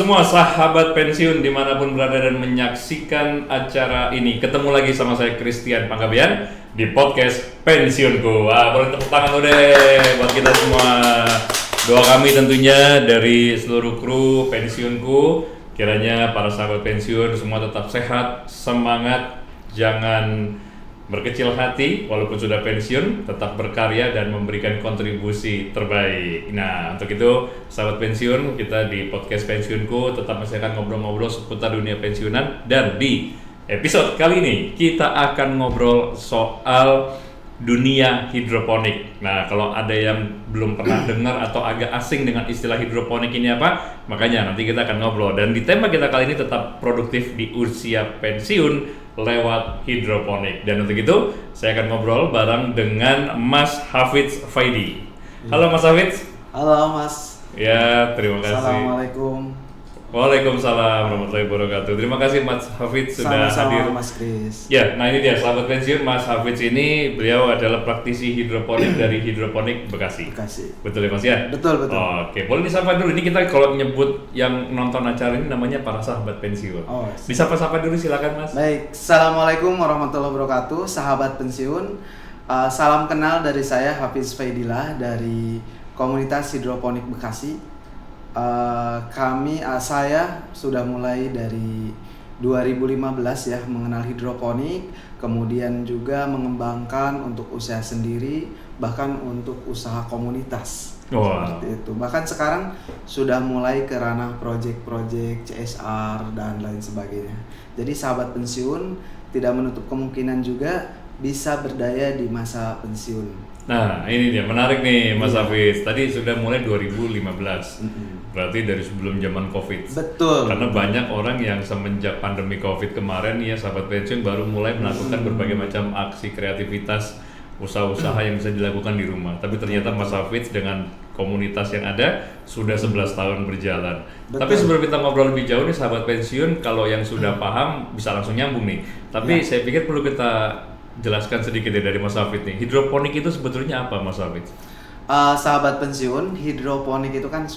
semua sahabat pensiun dimanapun berada dan menyaksikan acara ini. Ketemu lagi sama saya Christian Panggabean di podcast Pensiunku. Wah, boleh tepuk tangan deh buat kita semua. Doa kami tentunya dari seluruh kru Pensiunku, kiranya para sahabat pensiun semua tetap sehat, semangat, jangan berkecil hati walaupun sudah pensiun, tetap berkarya dan memberikan kontribusi terbaik. Nah, untuk itu sahabat pensiun, kita di podcast Pensiunku tetap masih akan ngobrol-ngobrol seputar dunia pensiunan. Dan di episode kali ini kita akan ngobrol soal dunia hidroponik. Nah, kalau ada yang belum pernah dengar atau agak asing dengan istilah hidroponik ini apa, makanya nanti kita akan ngobrol. Dan di tema kita kali ini tetap produktif di usia pensiun lewat hidroponik. Dan untuk itu saya akan ngobrol bareng dengan Mas Hafidz Faidi. Halo Mas Hafidz. Halo Mas. Ya, terima kasih. Assalamualaikum. Waalaikumsalam warahmatullahi wabarakatuh. Terima kasih Mas Hafidz sudah hadir. Mas Kris. Ya, nah ini dia sahabat pensiun, Mas Hafidz ini beliau adalah praktisi hidroponik dari Hidroponik Bekasi. Betul ya Mas ya? Betul. Oke, boleh disapa dulu. Ini kita kalau nyebut yang nonton acara ini namanya para sahabat pensiun. Disapa-sapa dulu silakan Mas. Baik, Assalamualaikum warahmatullahi wabarakatuh, sahabat pensiun. Salam kenal dari saya Hafidz Faidillah dari komunitas Hidroponik Bekasi. Saya sudah mulai dari 2015 ya mengenal hidroponik, kemudian juga mengembangkan untuk usaha sendiri, bahkan untuk usaha komunitas. Seperti itu. Bahkan sekarang sudah mulai ke ranah project-project CSR dan lain sebagainya. Jadi sahabat pensiun tidak menutup kemungkinan juga bisa berdaya di masa pensiun. Nah, ini dia menarik nih Mas Hafidz. Tadi sudah mulai 2015. Berarti dari sebelum zaman Covid. Betul. Karena banyak orang yang semenjak pandemi Covid kemarin ya sahabat pensiun baru mulai melakukan berbagai macam aksi kreativitas, usaha-usaha yang bisa dilakukan di rumah. Tapi ternyata Mas Hafidz dengan komunitas yang ada sudah 11 tahun berjalan. Betul. Tapi sebelum kita ngobrol lebih jauh nih sahabat pensiun, kalau yang sudah paham bisa langsung nyambung nih. Tapi saya pikir perlu kita jelaskan sedikit ya dari Mas Hafidz nih. Hidroponik itu sebetulnya apa Mas Hafidz? Sahabat pensiun, hidroponik itu kan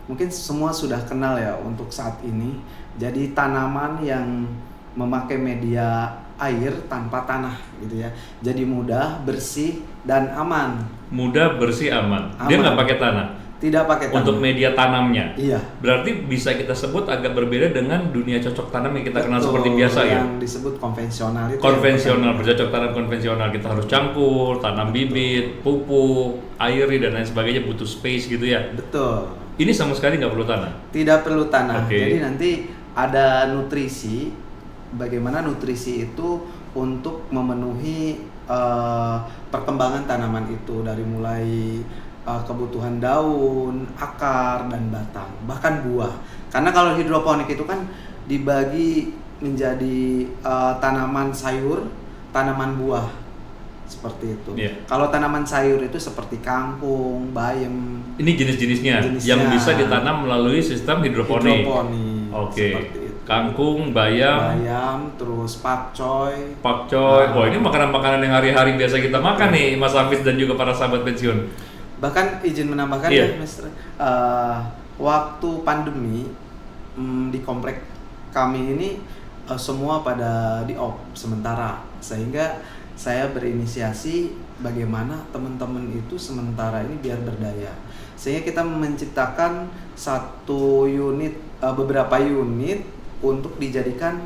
mungkin semua sudah kenal ya untuk saat ini. Jadi tanaman yang memakai media air tanpa tanah gitu ya. Jadi mudah, bersih dan aman. Mudah, bersih, aman. Dia nggak pakai tanah. Tidak pakai tanah. Untuk media tanamnya. Iya. Berarti bisa kita sebut agak berbeda dengan dunia cocok tanam yang kita kenal seperti biasa ya. Yang disebut konvensional itu. Konvensional, bercocok tanam konvensional kita harus cangkur, tanam bibit, pupuk, airi dan lain sebagainya, butuh space gitu ya. Betul. Ini sama sekali nggak perlu tanah. Tidak perlu tanah. Okay. Jadi nanti ada nutrisi. Bagaimana nutrisi itu untuk memenuhi perkembangan tanaman itu dari mulai kebutuhan daun, akar, dan batang, bahkan buah. Karena kalau hidroponik itu kan dibagi menjadi tanaman sayur, tanaman buah, seperti itu. Yeah. Kalau tanaman sayur itu seperti kangkung, bayam. Ini jenis-jenisnya yang bisa ditanam melalui sistem hidroponik. Oke. Kangkung, bayam, terus pakcoy. Oh, ini makanan-makanan yang hari-hari biasa kita makan nih, Mas Hafidz dan juga para sahabat pensiun. Bahkan izin menambahkan ya, Mas, waktu pandemi di komplek kami ini semua pada di-off sementara, sehingga saya berinisiasi bagaimana teman-teman itu sementara ini biar berdaya, sehingga kita menciptakan beberapa unit untuk dijadikan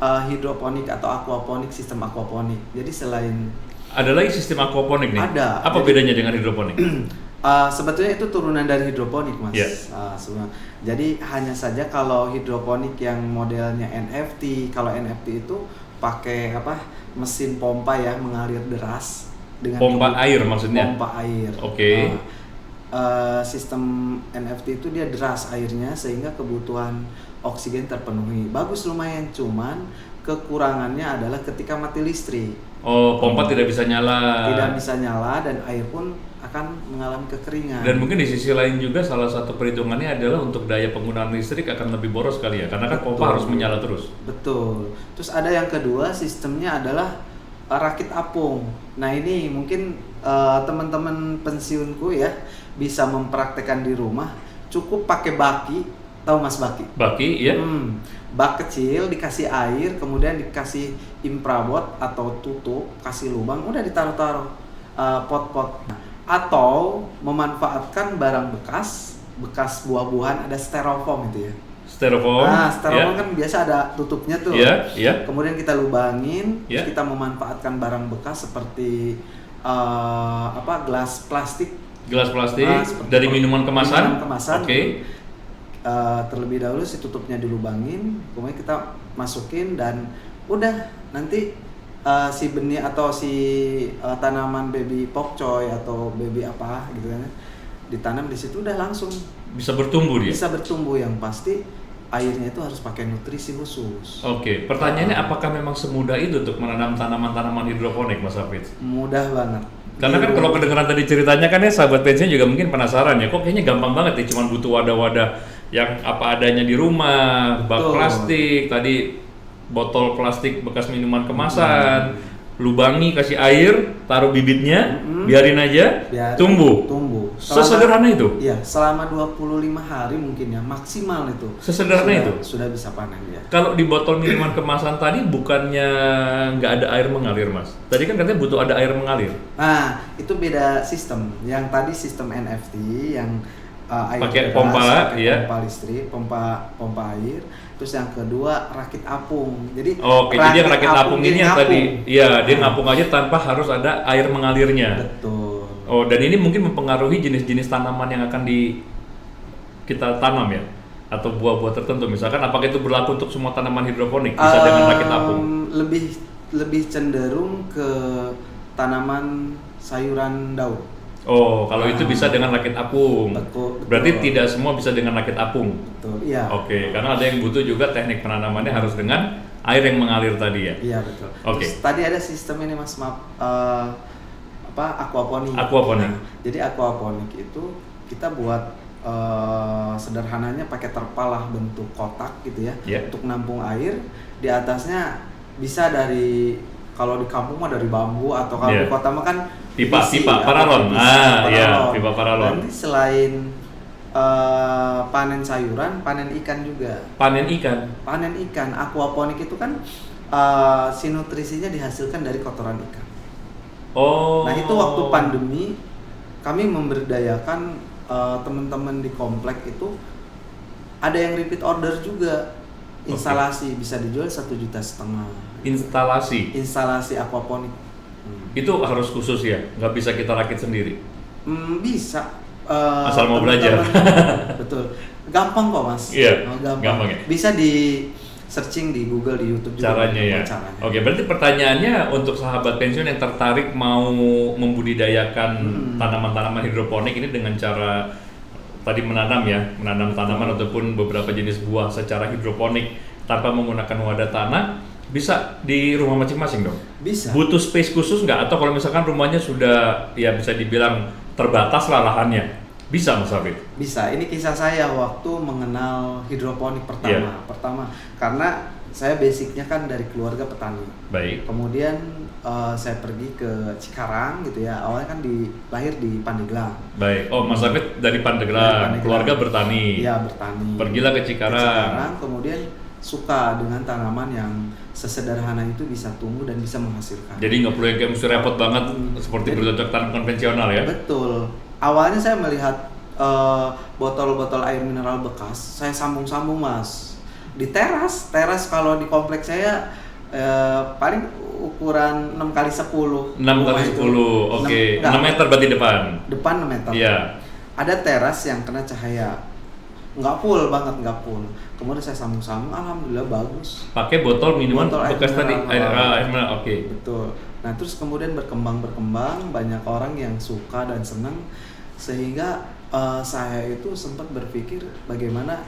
hidroponik atau aquaponik, sistem aquaponik. Jadi selain ada lagi sistem aquaponik nih? Ada. Apa bedanya dengan hidroponik? Sebetulnya itu turunan dari hidroponik, Mas. Yeah. Jadi hanya saja kalau hidroponik yang modelnya NFT, kalau NFT itu pakai mesin pompa ya, mengalir deras dengan pompa air maksudnya? Pompa air. Oke. Sistem NFT itu dia deras airnya sehingga kebutuhan oksigen terpenuhi. Bagus lumayan, cuman kekurangannya adalah ketika mati listrik. Oh, pompa tidak bisa nyala. Tidak bisa nyala dan air pun akan mengalami kekeringan. Dan mungkin di sisi lain juga salah satu perhitungannya adalah untuk daya penggunaan listrik akan lebih boros kali ya, karena kan pompa harus menyala terus. Betul. Terus ada yang kedua, sistemnya adalah rakit apung. Nah ini mungkin teman-teman pensiunku ya bisa mempraktekkan di rumah. Cukup pakai baki Tahu Mas Baki? Baki, ya. Bak kecil dikasih air, kemudian dikasih infraboard atau tutup, kasih lubang, udah ditaruh-taruh pot-pot. Atau memanfaatkan barang bekas buah-buahan, ada styrofoam itu ya. Styrofoam. Nah, styrofoam kan biasa ada tutupnya tuh. Iya. Kemudian kita lubangin, terus kita memanfaatkan barang bekas seperti gelas plastik. Gelas plastik dari minuman kemasan. Oke. Terlebih dahulu si tutupnya dilubangin, kemudian kita masukin dan udah nanti si benih atau si tanaman baby pokcoy atau baby apa gitu kan ditanam di situ udah langsung bisa bertumbuh dia. Bisa bertumbuh, yang pasti airnya itu harus pakai nutrisi khusus. Oke, pertanyaannya apakah memang semudah itu untuk menanam tanaman-tanaman hidroponik, Mas Hafidz? Mudah banget. Karena kan kalau kedengeran tadi ceritanya kan ya sahabat pensiun juga mungkin penasaran ya, kok kayaknya gampang banget ya, cuma butuh wadah-wadah yang apa adanya di rumah, bak plastik, tadi botol plastik bekas minuman kemasan, lubangi, kasih air, taruh bibitnya, biarin aja, tumbuh. Sesederhana itu? Iya, selama 25 hari mungkin ya, maksimal itu. Sesederhana itu? Sudah bisa panen ya. Kalau di botol minuman kemasan tadi bukannya nggak ada air mengalir, Mas? Tadi kan katanya butuh ada air mengalir. Nah, itu beda sistem. Yang tadi sistem NFT yang air pakai beras, pompa, pompa listrik, pompa air. Terus yang kedua rakit apung. Jadi jadi yang rakit apung ini yang tadi, dia ngapung aja tanpa harus ada air mengalirnya. Betul. Oh, dan ini mungkin mempengaruhi jenis-jenis tanaman yang akan kita tanam ya, atau buah-buah tertentu. Misalkan apakah itu berlaku untuk semua tanaman hidroponik bisa dengan rakit apung? Lebih cenderung ke tanaman sayuran daun. Oh, kalau itu bisa dengan rakit apung. Betul. Berarti tidak semua bisa dengan rakit apung. Betul, iya. Oke, karena ada yang butuh juga teknik penanamannya harus dengan air yang mengalir tadi ya. Iya, betul. Oke. Terus tadi ada sistem ini Mas, aquaponik. Aquaponik. Nah, jadi aquaponik itu kita buat sederhananya pakai terpal lah, bentuk kotak gitu ya, untuk nampung air. Di atasnya bisa dari, kalau di kampung mah dari bambu, atau kalau di kota mah kan pipa paralon. Pipa paralon. Nanti selain panen sayuran, panen ikan juga. Panen ikan. Aquaponik itu kan si nutrisinya dihasilkan dari kotoran ikan. Oh. Nah, itu waktu pandemi kami memberdayakan teman-teman di komplek itu, ada yang repeat order juga. Instalasi bisa dijual 1,5 juta. Instalasi aquaponik. Itu harus khusus ya, nggak bisa kita rakit sendiri? Bisa. Asal mau belajar. Betul. Gampang kok Mas. Iya. Gampang ya. Bisa di searching di Google, di YouTube juga. Caranya ya. Oke, berarti pertanyaannya untuk sahabat pensiun yang tertarik mau membudidayakan tanaman-tanaman hidroponik ini dengan cara tadi menanam tanaman ataupun beberapa jenis buah secara hidroponik tanpa menggunakan wadah tanah, bisa di rumah masing-masing dong? Bisa. Butuh space khusus nggak? Atau kalau misalkan rumahnya sudah ya bisa dibilang terbatas lah lahannya, bisa Mas Hafidz? Bisa. Ini kisah saya waktu mengenal hidroponik pertama. Karena saya basicnya kan dari keluarga petani. Baik. Kemudian saya pergi ke Cikarang gitu ya. Awalnya kan lahir di Pandeglang. Baik. Oh, Mas Hafidz dari Pandeglang. Keluarga bertani. Iya, bertani. Pergilah ke Cikarang. Kemudian suka dengan tanaman yang sesederhana itu bisa tumbuh dan bisa menghasilkan. Jadi nggak perlu yang mesti repot banget seperti bercocok tanam konvensional ya? Betul. Awalnya saya melihat botol-botol air mineral bekas, saya sambung-sambung Mas. Di teras kalau di kompleks saya paling ukuran 6x10. 6x10, oke. 6 meter berarti depan? Depan 6 meter. Iya. Ada teras yang kena cahaya. Nggak full. Kemudian saya sambung-sambung, alhamdulillah bagus. Pakai botol minuman bekas tadi, air mineral, oke. Betul. Nah, terus kemudian berkembang, banyak orang yang suka dan senang, sehingga saya itu sempat berpikir bagaimana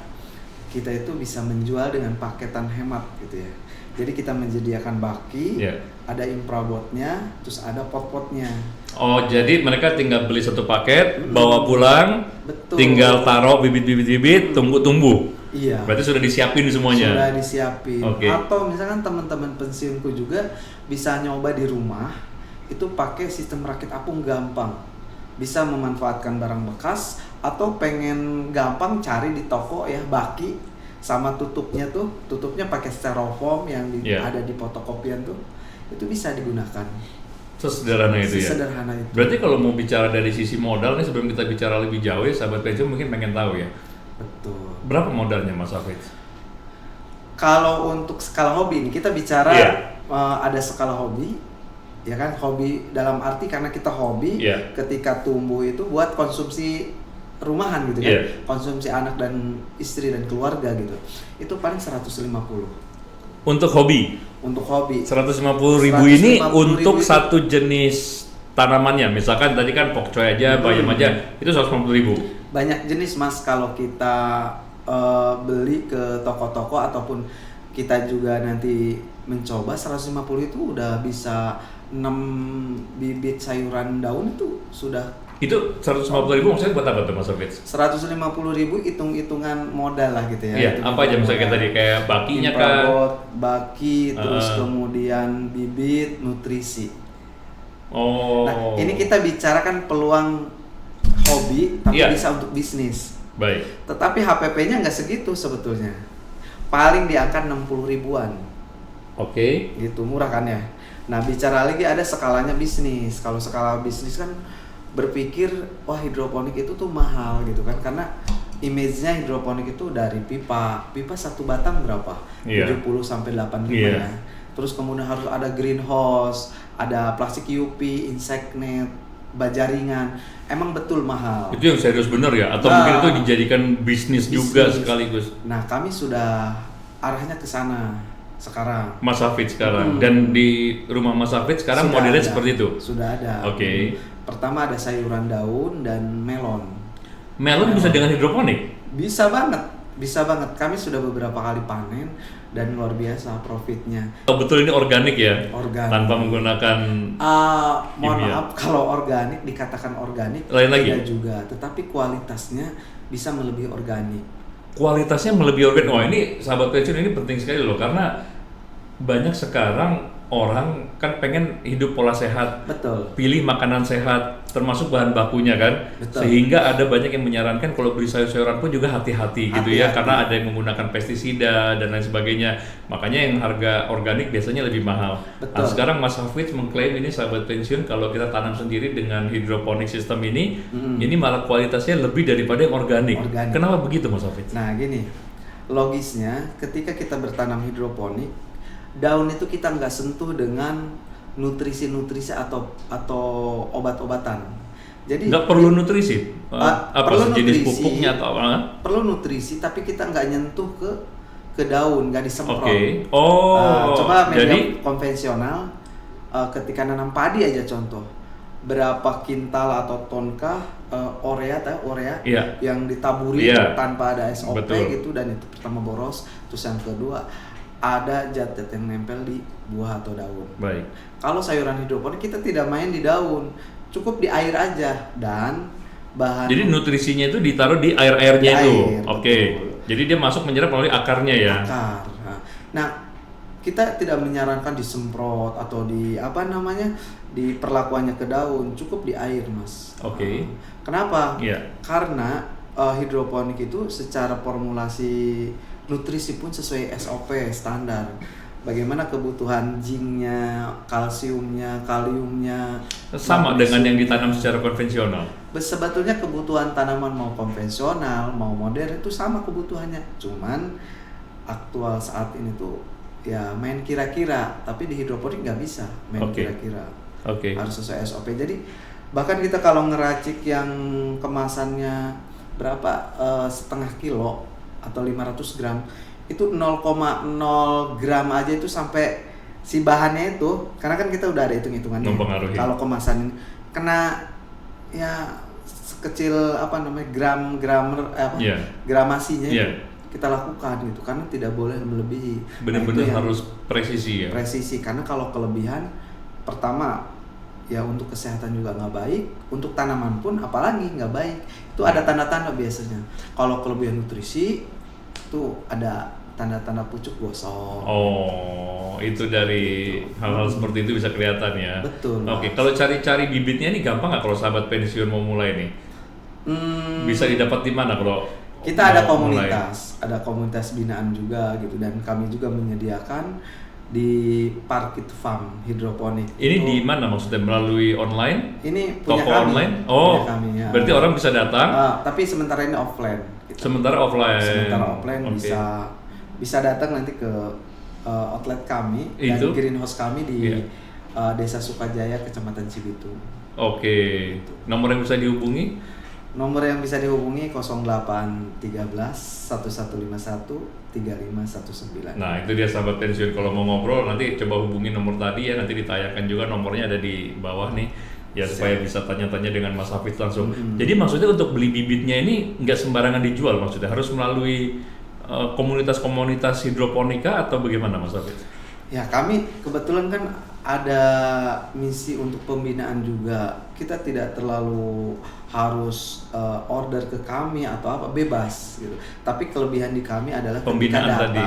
kita itu bisa menjual dengan paketan hemat gitu ya. Jadi kita menyediakan baki, ada infraboardnya, terus ada pot-potnya. Oh, jadi mereka tinggal beli satu paket, bawa pulang, tinggal taruh bibit-bibit, tunggu tumbuh. Iya. Berarti sudah disiapin semuanya. Sudah disiapin. Okay. Atau misalkan teman-teman pensiunku juga bisa nyoba di rumah, itu pakai sistem rakit apung gampang. Bisa memanfaatkan barang bekas atau pengen gampang cari di toko ya baki sama tutupnya pakai styrofoam yang ada di fotokopian tuh, itu bisa digunakan. Sesederhana itu ya? Sesederhana itu. Berarti kalau mau bicara dari sisi modal nih, sebelum kita bicara lebih jauh ya, sahabat pensiun mungkin pengen tahu ya. Betul. Berapa modalnya Mas Hafid? Kalau untuk skala hobi ini kita bicara ada skala hobi, ya kan, hobi dalam arti karena kita hobi ketika tumbuh itu buat konsumsi rumahan gitu kan, konsumsi anak dan istri dan keluarga gitu, itu paling 150. Untuk hobi? Untuk hobi 150.000 ini untuk satu jenis tanamannya, misalkan tadi kan pokcoy aja, bayam aja, itu 150.000. Banyak jenis Mas, kalau kita beli ke toko-toko ataupun kita juga nanti mencoba 150 itu udah bisa 6 bibit sayuran daun itu sudah. Itu 150.000 maksudnya buat apa tuh Mas Hafid? 150.000 hitung-hitungan modal lah gitu ya. Iya, apa aja misalnya kayak tadi, kayak bakinya kan? Baki, terus kemudian bibit, nutrisi. Oh. Nah, ini kita bicarakan peluang hobi tapi bisa untuk bisnis. Baik. Tetapi HPP-nya nggak segitu sebetulnya. Paling di angka 60 ribuan. Oke. Gitu, murah kan ya. Nah, bicara lagi ada skalanya bisnis. Kalau skala bisnis kan berpikir wah hidroponik itu tuh mahal gitu kan, karena image-nya hidroponik itu dari pipa satu batang berapa? 70 sampai 85 ya. Terus kemudian harus ada greenhouse, ada plastik UV, insect net, bajaringan. Emang betul mahal. Itu yang serius bener ya? Atau mungkin itu dijadikan bisnis juga sekaligus? Nah, kami sudah arahnya ke sana sekarang. Mas Hafid sekarang. Dan di rumah Mas Hafid sekarang Sudah modelnya ada. seperti itu? Sudah ada. Oke. Pertama ada sayuran daun dan melon. Melon bisa dengan hidroponik? Bisa banget. Kami sudah beberapa kali panen dan luar biasa profitnya. Oh, betul ini organik ya? Organik. Tanpa menggunakan mohon maaf kalau organik dikatakan organik lain lagi? tidak juga, tetapi kualitasnya bisa melebihi organik. Kualitasnya melebihi organik. Oh, ini sahabat pensiun ini penting sekali loh, karena banyak sekarang orang kan pengen hidup pola sehat. Betul. Pilih makanan sehat, termasuk bahan bakunya kan. Betul. Sehingga ada banyak yang menyarankan kalau beli sayur-sayuran pun juga hati-hati gitu ya, karena ada yang menggunakan pestisida dan lain sebagainya. Makanya yang harga organik biasanya lebih mahal. Betul. Nah, sekarang Mas Hafid mengklaim ini sahabat pensiun kalau kita tanam sendiri dengan hidroponik sistem ini malah kualitasnya lebih daripada yang organik. Kenapa begitu Mas Hafid? Nah gini, logisnya ketika kita bertanam hidroponik, daun itu kita nggak sentuh dengan nutrisi-nutrisi atau obat-obatan. Jadi nggak perlu nutrisi? Apa perlu jenis nutrisi, pupuknya atau apa? perlu nutrisi, tapi kita nggak nyentuh ke daun, nggak disemprot. Oke. Oh. Coba media jadi konvensional, ketika nanam padi aja contoh, berapa kintal atau tonkah urea yang ditaburi tanpa ada SOP gitu, dan itu pertama boros, terus yang kedua ada zat yang nempel di buah atau daun. Baik. Kalau sayuran hidroponik kita tidak main di daun, cukup di air aja, dan bahan. Jadi nutrisinya itu ditaruh di air-airnya itu. Oke. Betul. Jadi dia masuk menyerap melalui akarnya ya. Akar. Nah, kita tidak menyarankan disemprot atau di di perlakuannya ke daun, cukup di air, Mas. Oke. Kenapa? Iya. Karena hidroponik itu secara formulasi nutrisi pun sesuai SOP standar. Bagaimana kebutuhan zinknya, kalsiumnya, kaliumnya sama dengan yang ditanam secara konvensional. Sebetulnya kebutuhan tanaman mau konvensional, mau modern itu sama kebutuhannya. Cuman aktual saat ini tuh ya main kira-kira, tapi di hidroponik nggak bisa main kira-kira. Harus sesuai SOP. Jadi bahkan kita kalau ngeracik yang kemasannya berapa, setengah kilo atau 500 gram, itu 0,0 gram aja itu sampai si bahannya itu, karena kan kita udah ada hitung-hitungannya. Kalau kemasan kena ya sekecil gramasinya itu kita lakukan gitu, karena tidak boleh melebihi. Benar-benar harus presisi ya. Presisi, karena kalau kelebihan, pertama ya untuk kesehatan juga nggak baik, untuk tanaman pun apalagi nggak baik. Itu ada tanda-tanda biasanya. Kalau kelebihan nutrisi itu ada tanda-tanda pucuk gosong. Oh, itu dari hal-hal seperti itu bisa kelihatan ya. Betul. Oke, kalau cari-cari bibitnya ini gampang nggak kalau sahabat pensiun mau mulai nih? Bisa didapat di mana kalau Kita ada mau mulai? ada komunitas binaan juga gitu, dan kami juga menyediakan di Parkit Farm hidroponik. Ini Itu- di mana maksudnya, melalui online? Ini punya Toko kami. online? Punya Oh, kami, ya. berarti orang bisa datang. Tapi sementara ini offline. Gitu. Sementara offline. Sementara offline Oke. bisa datang nanti ke outlet kami dan Itu? greenhouse kami di Iya. Desa Sukajaya, Kecamatan Cibitung. Oke. Nomor yang bisa dihubungi? Nomor yang bisa dihubungi 0813 1151 3519. Nah, itu dia sahabat pensiun. Kalau mau ngobrol nanti coba hubungi nomor tadi ya, nanti ditayangkan juga nomornya ada di bawah nih. Ya supaya bisa tanya-tanya dengan Mas Hafid langsung. Jadi maksudnya untuk beli bibitnya ini nggak sembarangan dijual, maksudnya harus melalui komunitas-komunitas hidroponika atau bagaimana Mas Hafid? Ya, kami kebetulan kan ada misi untuk pembinaan juga. Kita tidak terlalu harus order ke kami atau apa, bebas gitu. Tapi kelebihan di kami adalah Pembinaan tadi.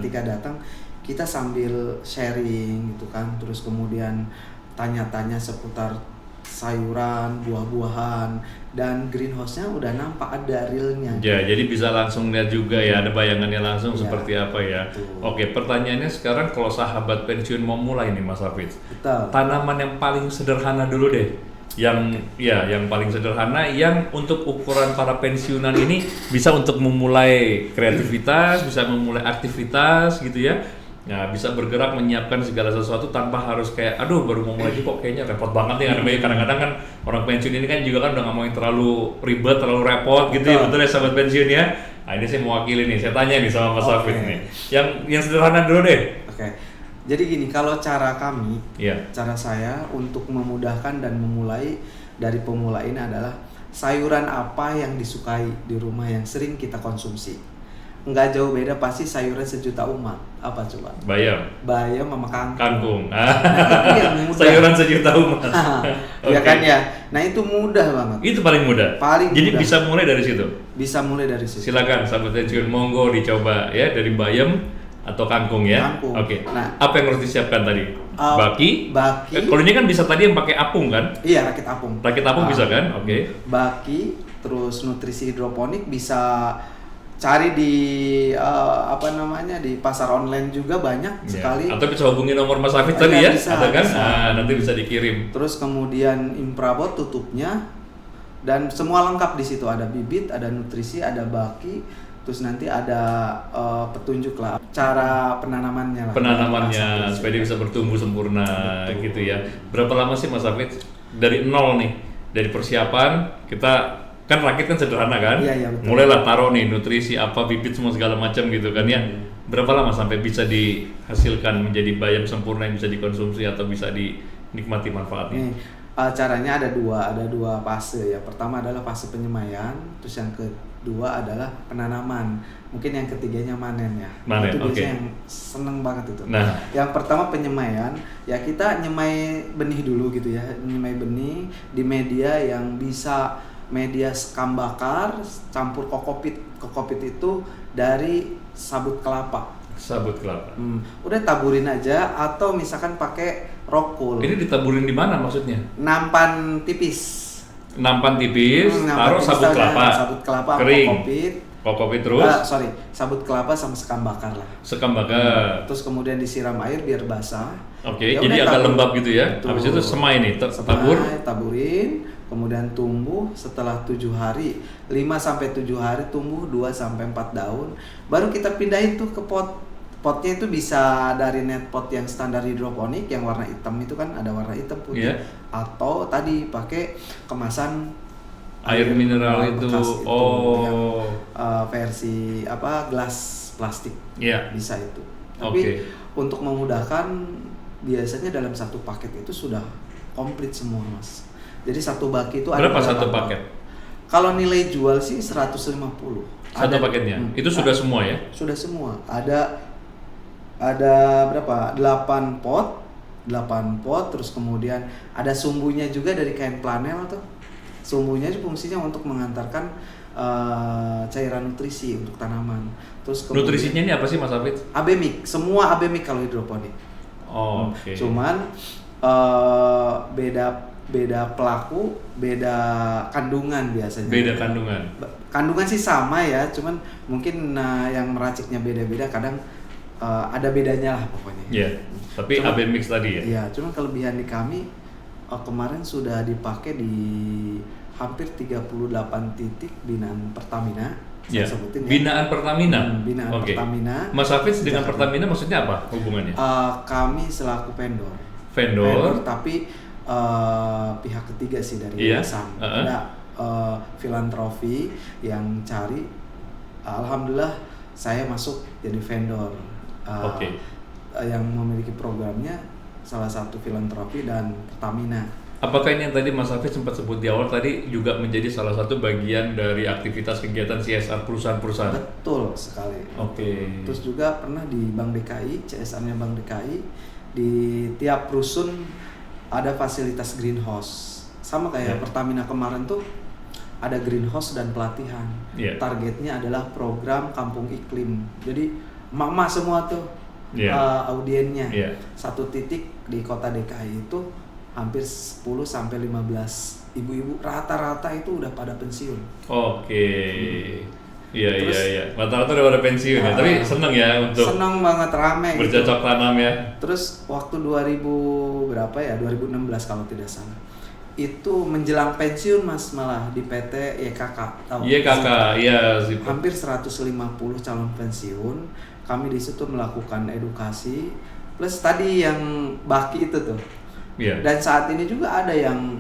ketika datang kita sambil sharing gitu kan, terus kemudian tanya-tanya seputar sayuran, buah-buahan, dan greenhouse-nya udah nampak ada realnya. Ya, jadi bisa langsung lihat juga ya, ada bayangannya langsung Iya, seperti apa ya. betul. Oke, pertanyaannya sekarang kalau sahabat pensiun mau mulai nih Mas Hafid, Betul. tanaman yang paling sederhana dulu deh. Yang paling sederhana yang untuk ukuran para pensiunan ini bisa untuk memulai kreativitas, bisa memulai aktivitas gitu ya. Nah, bisa bergerak menyiapkan segala sesuatu tanpa harus kayak aduh baru mau mulai aja kok kayaknya repot banget nih. Karena kadang-kadang kan orang pensiun ini kan juga kan udah nggak mau yang terlalu ribet, terlalu repot gitu ya, betul ya sahabat pensiun ya. Nah, ini saya mewakili nih, saya tanya nih sama Mas Hafid nih. Yang sederhana dulu deh. Oke. Jadi gini, kalau cara kami, Iya. cara saya untuk memudahkan dan memulai dari pemula ini adalah sayuran apa yang disukai di rumah yang sering kita konsumsi. Nggak jauh beda, pasti sayuran sejuta umat. Apa coba? Bayam, Bayam sama kangkung. kangkung. Itu yang mudah. Sayuran sejuta umat. Ya Oke. kan ya. Nah, itu mudah banget. Itu paling mudah. Jadi Mudah. bisa mulai dari situ. Bisa mulai dari situ. Silakan sahabat pensiun, monggo dicoba ya dari bayam atau kangkung ya. Kangkung. Oke. Nah. Apa yang harus disiapkan tadi? Baki. Baki. Kalau ini kan bisa tadi yang pakai apung kan? Iya, rakit apung. Rakit apung bisa kan? Oke. Baki, terus nutrisi hidroponik bisa cari di di pasar online juga banyak sekali. Atau bisa hubungi nomor Mas Hafid Iya, tadi ya, bisa, ada kan? bisa. Nah, nanti bisa dikirim. Terus kemudian infrared tutupnya, dan semua lengkap di situ, ada bibit, ada nutrisi, ada baki, terus nanti ada petunjuk lah cara penanamannya lah. Penanamannya supaya dia bisa bertumbuh sempurna. Betul. Gitu ya. Berapa lama sih Mas Hafid dari nol nih, dari persiapan kita kan rakit kan sederhana kan? Iya, betul. Mulailah taruh nih nutrisi apa bibit semua segala macam gitu kan ya. Berapa lama sampai bisa dihasilkan menjadi bayam sempurna yang bisa dikonsumsi atau bisa dinikmati manfaatnya? Nih, caranya ada dua fase ya. Pertama adalah fase penyemaian, terus yang kedua adalah penanaman. Mungkin yang ketiganya manen ya. Manen, Itu oke. biasanya yang seneng banget itu. Nah. Yang pertama penyemaian, ya kita nyemai benih dulu gitu ya. Nyemai benih di media yang bisa media sekam bakar campur kokopit. Kokopit itu dari sabut kelapa. Sabut kelapa. Udah taburin aja, atau misalkan pakai rokul. Ini ditaburin di mana maksudnya? Nampan tipis. Nampan tipis, Nampan taruh tipis sabut ada kelapa. sabut kelapa sama Kering. kokopit. Kokopit terus, Sabut kelapa sama sekam bakar lah. sekam bakar. Terus kemudian disiram air biar basah. Oke, Ya jadi udah, agak tabur. lembab gitu ya. Betul. Habis itu semai nih, Semai, tabur. taburin, kemudian tumbuh setelah 7 hari. 5-7 hari tumbuh 2-4 daun. Baru kita pindahin tuh ke pot. Potnya itu bisa dari net pot yang standar hidroponik yang warna hitam itu kan, ada warna hitam putih. Iya. Atau tadi pakai kemasan Air mineral itu. bekas yang Oh. versi gelas plastik. Iya. Bisa itu. Tapi Oke. untuk memudahkan, biasanya dalam satu paket itu sudah komplit semua, Mas. Jadi satu baki itu Berapa ada satu berapa paket? Kalau nilai jual sih 150. Satu paketnya. Itu sudah semua ya? Sudah semua. Ada berapa? 8 pot. 8 pot, terus kemudian ada sumbunya juga dari kain flanel tuh. Sumbunya itu fungsinya untuk mengantarkan cairan nutrisi untuk tanaman. Terus kemudian Nutrisinya ini apa sih Mas Hafid? abemik, semua abemik kalau hidroponik. Oh, oke. Cuman beda beda pelaku, beda kandungan biasanya. Beda kandungan. Kandungan sih sama ya, cuman mungkin yang meraciknya beda-beda, kadang ada bedanya lah pokoknya. Iya. Tapi AB mix tadi ya. Iya, cuman kelebihan di kami kemarin sudah dipakai di hampir 38 titik binaan Pertamina. Ya. Saya sebutin ya. Binaan Pertamina. Binaan Oke. Pertamina. Mas Hafiz dengan Pertamina maksudnya apa hubungannya? Kami selaku vendor. Vendor, tapi pihak ketiga sih dari yayasan. Ada filantropi yang cari. Alhamdulillah saya masuk jadi vendor. Yang memiliki programnya salah satu filantropi dan Pertamina. Apakah ini yang tadi Mas Hafiz sempat sebut di awal tadi juga menjadi salah satu bagian dari aktivitas kegiatan CSR perusahaan-perusahaan? Betul sekali. Terus juga pernah di Bank DKI, CSR-nya Bank DKI, di tiap rusun ada fasilitas greenhouse. Sama kayak Pertamina kemarin tuh ada greenhouse dan pelatihan. Targetnya adalah program kampung iklim. Jadi emak-emak semua tuh audiennya. Satu titik di kota DKI itu hampir 10 sampai 15 ibu-ibu, rata-rata itu udah pada pensiun. Iya. Rata-rata udah pada pensiun ya, tapi seneng ya untuk seneng banget, rame bercocok tanam ya. Terus waktu 2016 kalau tidak salah, itu menjelang pensiun Mas, malah di PT YKK. YKK, iya. Hampir 150 calon pensiun, kami di situ melakukan edukasi, plus tadi yang baki itu tuh. Dan saat ini juga ada yang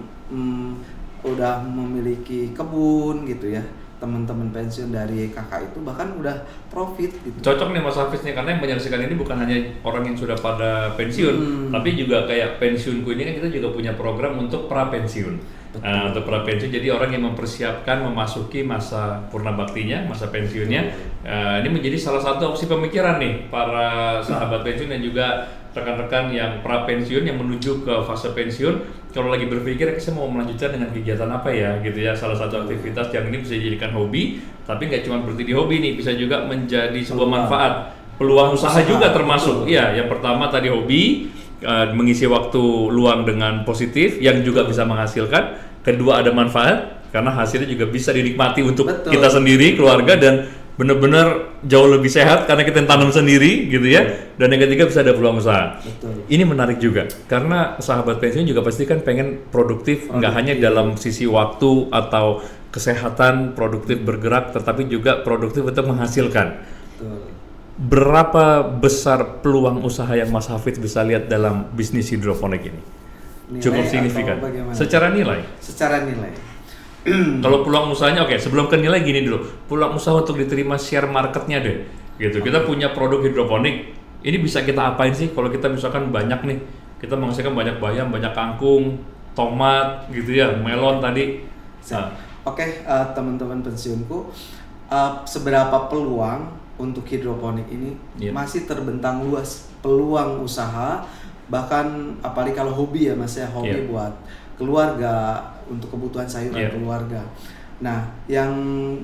udah memiliki kebun gitu ya, teman-teman pensiun dari YKK itu bahkan udah profit gitu. Cocok nih Mas Hafiz nih, karena yang menyaksikan ini bukan hanya orang yang sudah pada pensiun, tapi juga kayak pensiunku ini kan kita juga punya program untuk pra pensiun. Untuk pra pensiun, jadi orang yang mempersiapkan memasuki masa purna baktinya, masa pensiunnya. Ini menjadi salah satu opsi pemikiran nih para sahabat pensiun dan juga rekan-rekan yang pra pensiun yang menuju ke fase pensiun. Kalau lagi berpikir saya mau melanjutkan dengan kegiatan apa ya gitu ya, salah satu aktivitas yang ini bisa dijadikan hobi, tapi nggak cuma berhenti di hobi nih, bisa juga menjadi sebuah manfaat, peluang usaha juga termasuk. Iya, yang pertama tadi hobi, mengisi waktu luang dengan positif yang juga bisa menghasilkan. Kedua ada manfaat karena hasilnya juga bisa dinikmati untuk kita sendiri, keluarga, dan benar-benar jauh lebih sehat karena kita tanam sendiri gitu ya. Dan yang ketiga bisa ada peluang usaha. Ini menarik juga karena sahabat pensiun juga pasti kan pengen produktif. Nggak hanya dalam sisi waktu atau kesehatan, produktif bergerak, tetapi juga produktif untuk menghasilkan. Berapa besar peluang usaha yang Mas Hafiz bisa lihat dalam bisnis hidroponik ini? Cukup signifikan. Secara nilai? Secara nilai. Kalau peluang usahanya, sebelum ke nilai gini dulu, peluang usaha untuk diterima share marketnya deh, gitu. Kita punya produk hidroponik, ini bisa kita apain sih? Kalau kita misalkan banyak nih, kita menghasilkan banyak bayam, banyak kangkung, tomat, gitu ya, melon tadi. Teman-teman pensiunku, seberapa peluang untuk hidroponik ini masih terbentang luas peluang usaha, bahkan apalagi kalau hobi ya Mas ya, hobi buat keluarga, untuk kebutuhan sayuran keluarga. Nah, yang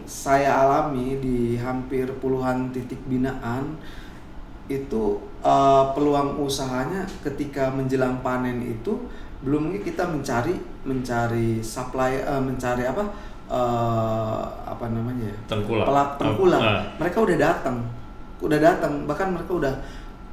saya alami di hampir puluhan titik binaan itu peluang usahanya ketika menjelang panen itu belum lagi kita mencari supply, mencari tengkulak. Mereka udah datang, bahkan mereka udah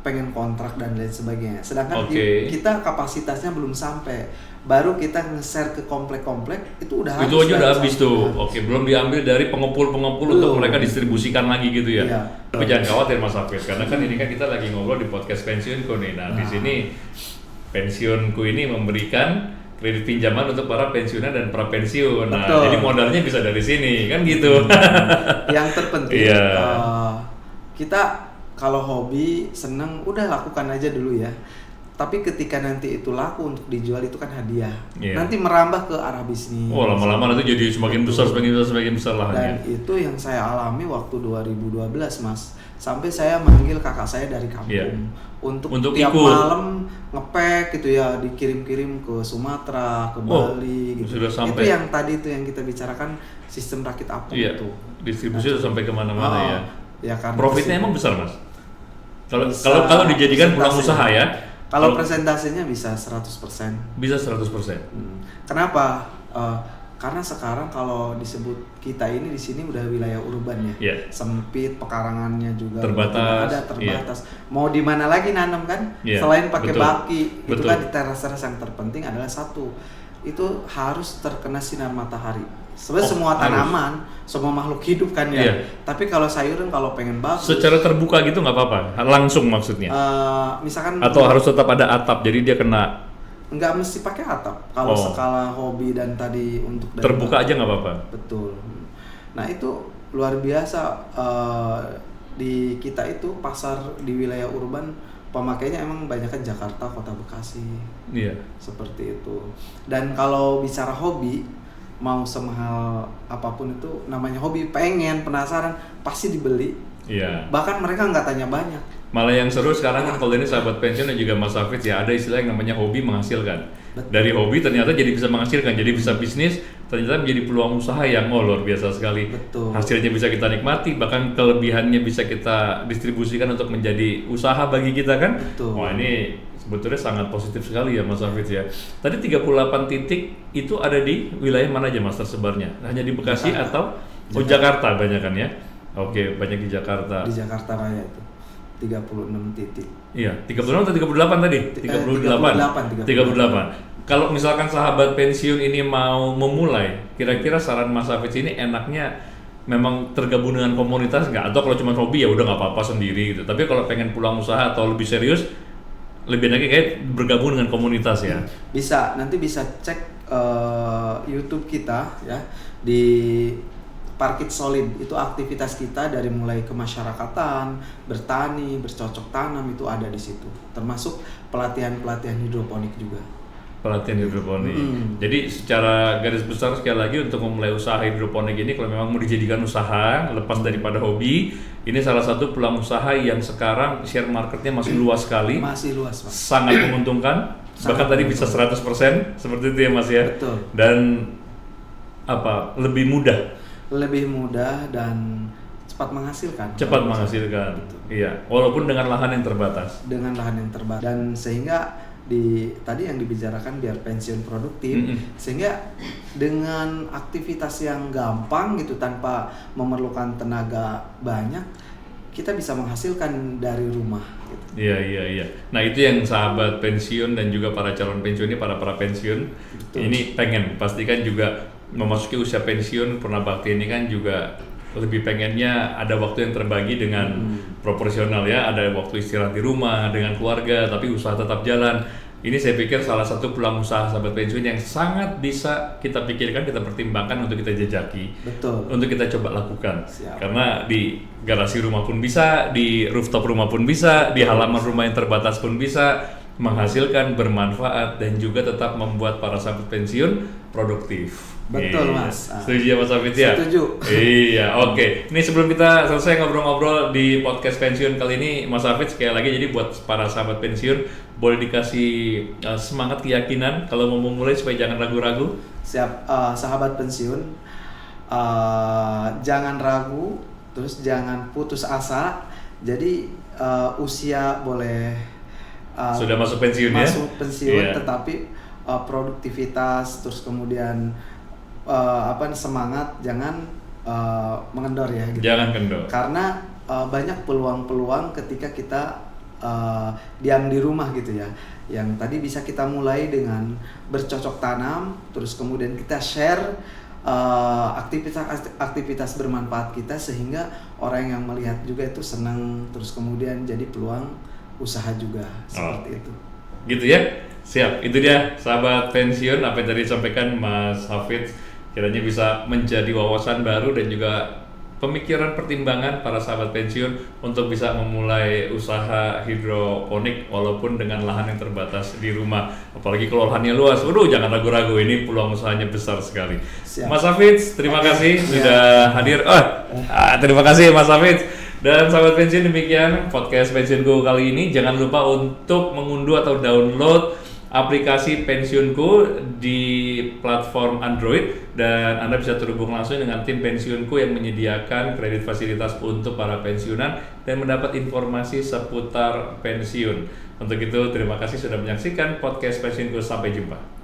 pengen kontrak dan lain sebagainya. Sedangkan kita kapasitasnya belum sampai. Baru kita nge-share ke komplek-komplek itu udah habis. Itu aja udah habis tuh. Belum diambil dari pengepul-pengepul untuk mereka distribusikan lagi gitu ya. Tapi jangan khawatir Mas Hafiz, karena kan ini kan kita lagi ngobrol di podcast pensiunku nih. Nah, di sini pensiunku ini memberikan kredit pinjaman untuk para pensiunan dan pra pensiun. Nah, jadi modalnya bisa dari sini, kan gitu. Yang terpenting kita kalau hobi seneng udah lakukan aja dulu ya. Tapi ketika nanti itu laku untuk dijual itu kan hadiah. Nanti merambah ke arah bisnis. Lama-lama nanti jadi semakin besar lah. Dan itu yang saya alami waktu 2012 Mas. Sampai saya manggil kakak saya dari kampung untuk tiap ikut. Malam ngepek gitu ya, dikirim-kirim ke Sumatera, ke Bali gitu. Sudah sampai. Itu yang tadi itu yang kita bicarakan, sistem rakit apung itu. Distribusi sudah sampai kemana-mana ya. Ya karena profitnya emang besar Mas. Kalau dijadikan peluang usaha ya. Kalau presentasinya bisa 100%. Bisa 100%. Kenapa? Karena sekarang kalau disebut kita ini di sini udah wilayah urban ya. Sempit, pekarangannya juga terbatas. Mau di mana lagi nanam kan? Selain pakai baki, itu kan di teras-teras yang terpenting adalah satu. Itu harus terkena sinar matahari. Sebenarnya semua tanaman, semua makhluk hidup kan ya. Tapi kalau sayuran kalau pengen bagus secara terbuka gitu nggak apa-apa, langsung maksudnya. Misalkan atau harus tetap ada atap, jadi dia kena. Nggak mesti pakai atap. Kalau skala hobi dan tadi untuk terbuka aja nggak apa-apa. Betul. Nah itu luar biasa. Di kita itu pasar di wilayah urban pemakainya emang banyak kan Jakarta, Kota Bekasi. Seperti itu. Dan kalau bicara hobi, mau semahal apapun itu namanya hobi, pengen, penasaran, pasti dibeli. Bahkan mereka nggak tanya banyak. Malah yang seru sekarang kan kalau ini sahabat pensiun dan juga Mas Hafidz ya, ada istilah yang namanya hobi menghasilkan. Dari hobi ternyata jadi bisa menghasilkan, jadi bisa bisnis, ternyata menjadi peluang usaha yang luar biasa sekali. Hasilnya bisa kita nikmati, bahkan kelebihannya bisa kita distribusikan untuk menjadi usaha bagi kita kan. Wah ini sebetulnya sangat positif sekali ya Mas Hafidz ya. Tadi 38 titik itu ada di wilayah mana aja Mas tersebarnya? Hanya di Bekasi atau Jakarta banyak kan ya? Oke, banyak di Jakarta. Di Jakarta Raya itu 36 titik. 36 atau 38 tadi? 38. Kalau misalkan sahabat pensiun ini mau memulai, kira-kira saran Mas Hafidz ini enaknya memang tergabung dengan komunitas nggak? Atau kalau cuma hobi ya udah nggak apa-apa sendiri gitu. Tapi kalau pengen pulang usaha atau lebih serius, lebih enaknya kayak bergabung dengan komunitas ya? Bisa, nanti bisa cek YouTube kita ya di Parkit Solid. Itu aktivitas kita dari mulai kemasyarakatan, bertani, bercocok tanam itu ada di situ. Termasuk pelatihan hidroponik juga. Pelatihan hidroponik. Jadi secara garis besar sekali lagi untuk memulai usaha hidroponik ini kalau memang mau dijadikan usaha lepas daripada hobi, ini salah satu peluang usaha yang sekarang share marketnya masih luas sekali. Masih luas, Pak. Sangat menguntungkan. Bahkan tadi bisa 100% seperti itu ya Mas ya. Betul. Dan lebih mudah dan cepat menghasilkan. Iya, walaupun dengan lahan yang terbatas. Dan sehingga tadi yang dibicarakan biar pensiun produktif, sehingga dengan aktivitas yang gampang gitu tanpa memerlukan tenaga banyak, kita bisa menghasilkan dari rumah. Gitu. Iya. Nah itu yang sahabat pensiun dan juga para calon pensiun ini, para pensiun ini pengen pastikan juga memasuki usia pensiun. Purna Bakti ini kan juga lebih pengennya ada waktu yang terbagi dengan proporsional ya, ada waktu istirahat di rumah dengan keluarga, tapi usaha tetap jalan. Ini saya pikir salah satu peluang usaha sahabat pensiun yang sangat bisa kita pikirkan, kita pertimbangkan untuk kita jajaki. Betul. Untuk kita coba lakukan. Siap. Karena di garasi rumah pun bisa, di rooftop rumah pun bisa, di halaman rumah yang terbatas pun bisa menghasilkan, bermanfaat, dan juga tetap membuat para sahabat pensiun produktif. Betul Mas. Setuju ya Mas Hafidz ya? Setuju. Iya, oke. Ini sebelum kita selesai ngobrol-ngobrol di podcast pensiun kali ini, Mas Hafidz sekali lagi jadi buat para sahabat pensiun boleh dikasih semangat, keyakinan kalau mau memulai supaya jangan ragu-ragu. Siap, sahabat pensiun, jangan ragu, terus jangan putus asa. Jadi usia boleh sudah masuk pensiun ya? Masuk pensiun, tetapi produktivitas, terus kemudian semangat, jangan mengendor ya. Gitu. Jangan kendor. Karena banyak peluang-peluang ketika kita diam di rumah gitu ya. Yang tadi bisa kita mulai dengan bercocok tanam, terus kemudian kita share aktivitas bermanfaat kita sehingga orang yang melihat juga itu senang, terus kemudian jadi peluang usaha juga seperti itu. Gitu ya. Siap. Itu dia sahabat pensiun apa yang tadi disampaikan Mas Hafidz, kiranya bisa menjadi wawasan baru dan juga pemikiran pertimbangan para sahabat pensiun untuk bisa memulai usaha hidroponik walaupun dengan lahan yang terbatas di rumah. Apalagi kalau lahannya luas, jangan ragu-ragu, ini peluang usahanya besar sekali. Siap. Mas Hafidz, terima kasih sudah hadir. Terima kasih Mas Hafidz. Dan sahabat pensiun, demikian podcast pensiunku kali ini. Jangan lupa untuk mengunduh atau download aplikasi Pensiunku di platform Android dan Anda bisa terhubung langsung dengan tim Pensiunku yang menyediakan kredit fasilitas untuk para pensiunan dan mendapat informasi seputar pensiun. Untuk itu, terima kasih sudah menyaksikan podcast Pensiunku. Sampai jumpa.